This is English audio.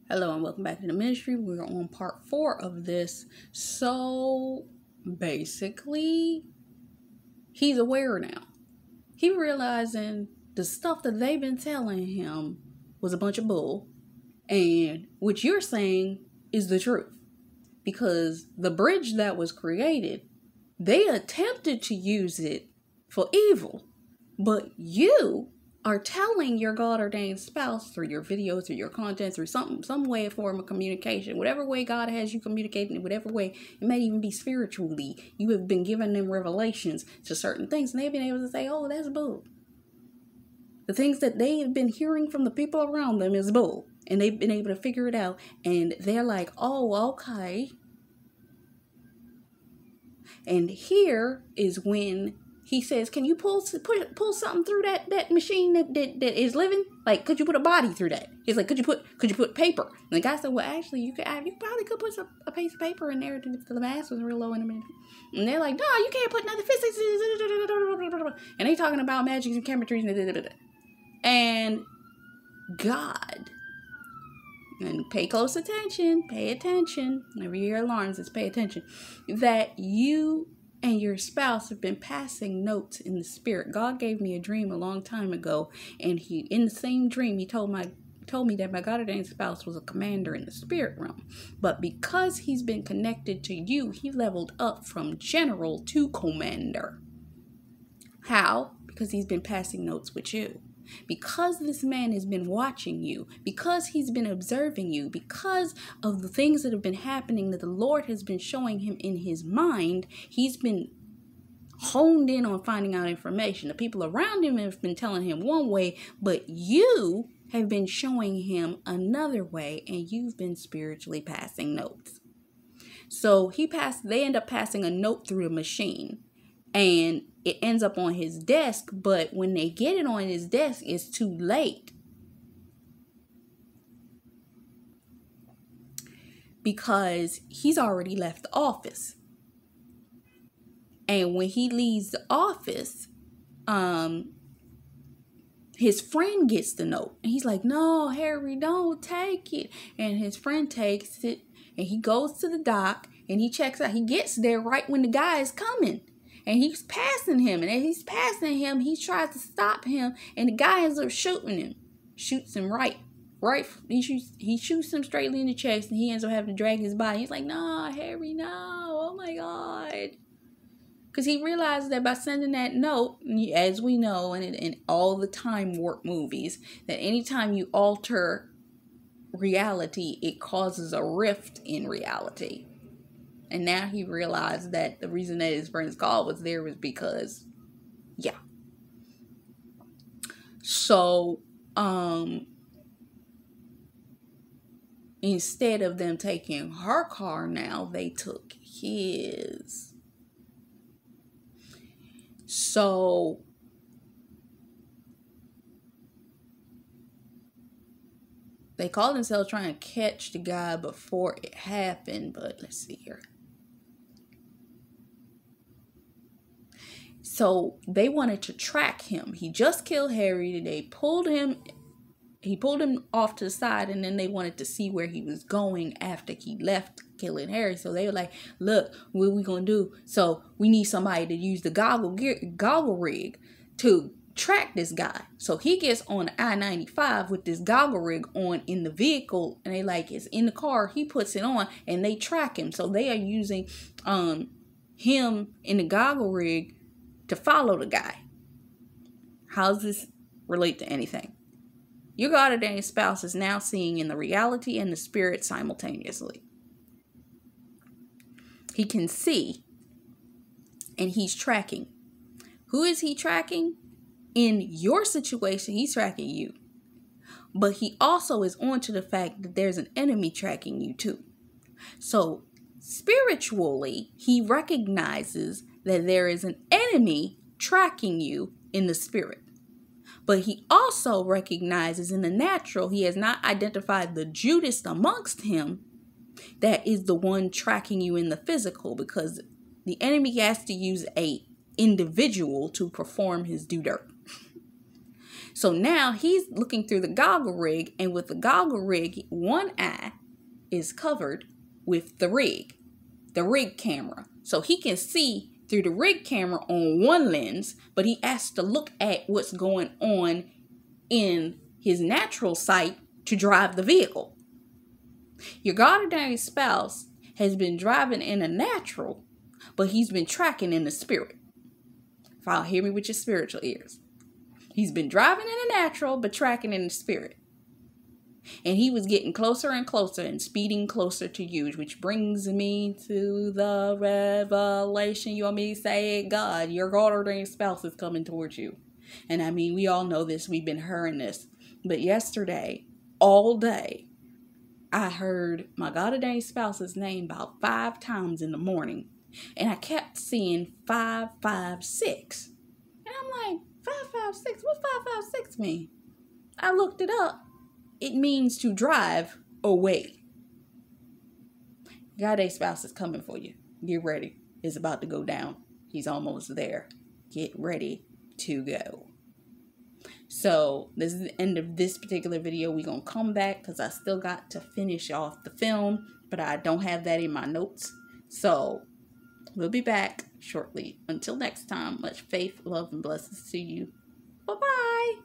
Hello and welcome back to the ministry. We're on part 4 of this. So basically, he's aware now. He realizing the stuff that they've been telling him was a bunch of bull. And what you're saying is the truth. Because the bridge that was created, they attempted to use it for evil. But you are telling your God-ordained spouse through your videos, through your content, through some way, form of communication, whatever way God has you communicating, in whatever way, it may even be spiritually, you have been giving them revelations to certain things, and they've been able to say, oh, that's bull. The things that they have been hearing from the people around them is bull, and they've been able to figure it out, and they're like, oh, okay. And here is when he says, can you pull something through that machine that is living? Like, could you put a body through that? He's like, could you put paper? And the guy said, well, actually, you probably could put a piece of paper in there if the mass was real low in a minute. And they're like, no, you can't put nothing physics. And they talking about magic and chemistry. And God, and pay close attention, pay attention. Whenever you hear alarms, it's pay attention. That you and your spouse have been passing notes in the spirit. God gave me a dream a long time ago, and in the same dream, he told me that my God-ordained spouse was a commander in the spirit realm. But because he's been connected to you, he leveled up from general to commander. How? Because he's been passing notes with you. Because this man has been watching you, because he's been observing you, because of the things that have been happening that the Lord has been showing him in his mind, he's been honed in on finding out information. The people around him have been telling him one way, but you have been showing him another way, and you've been spiritually passing notes. So they end up passing a note through a machine, and it ends up on his desk, but when they get it on his desk, it's too late. Because he's already left the office. And when he leaves the office, his friend gets the note. And he's like, no, Harry, don't take it. And his friend takes it, and he goes to the dock, and he checks out. He gets there right when the guy is coming. And he's passing him. And as he's passing him, he tries to stop him. And the guy ends up shooting him. Shoots him right. He shoots him straightly in the chest. And he ends up having to drag his body. He's like, no, Harry, no. Oh, my God. Because he realized that by sending that note, as we know in all the time warp movies, that anytime you alter reality, it causes a rift in reality. And now he realized that the reason that his friend's call was there was because, yeah. So, instead of them taking her car now, they took his. So, they called themselves trying to catch the guy before it happened, but let's see here. So they wanted to track him. He just killed Harry. They pulled him. He pulled him off to the side, and then they wanted to see where he was going after he left killing Harry. So they were like, look, what are we going to do? So we need somebody to use the goggle rig to track this guy. So he gets on I-95 with this goggle rig on in the vehicle, and they like, it's in the car. He puts it on, and they track him. So they are using him in the goggle rig to follow the guy. How does this relate to anything? Your God-ordained spouse is now seeing in the reality and the spirit simultaneously. He can see, and he's tracking. Who is he tracking? In your situation, he's tracking you. But he also is on to the fact that there's an enemy tracking you too. So spiritually, he recognizes that there is an enemy tracking you in the spirit. But he also recognizes in the natural, he has not identified the Judas amongst him that is the one tracking you in the physical, because the enemy has to use a individual to perform his due dirt. So now he's looking through the goggle rig, and with the goggle rig, one eye is covered with the rig camera. So he can see through the rig camera on one lens, but he has to look at what's going on in his natural sight to drive the vehicle. Your God-ordained spouse has been driving in a natural, but he's been tracking in the spirit. Hear me with your spiritual ears. He's been driving in a natural, but tracking in the spirit. And he was getting closer and closer and speeding closer to you, which brings me to the revelation. You want me to say it? God, your God-ordained spouse is coming towards you. And I mean, we all know this. We've been hearing this. But yesterday, all day, I heard my God-ordained spouse's name about 5 times in the morning. And I kept seeing 556. And I'm like, 556? What 556 mean? I looked it up. It means to drive away. God-ordained spouse is coming for you. Get ready. It's about to go down. He's almost there. Get ready to go. So this is the end of this particular video. We're going to come back because I still got to finish off the film, but I don't have that in my notes. So we'll be back shortly. Until next time, much faith, love, and blessings to you. Bye-bye.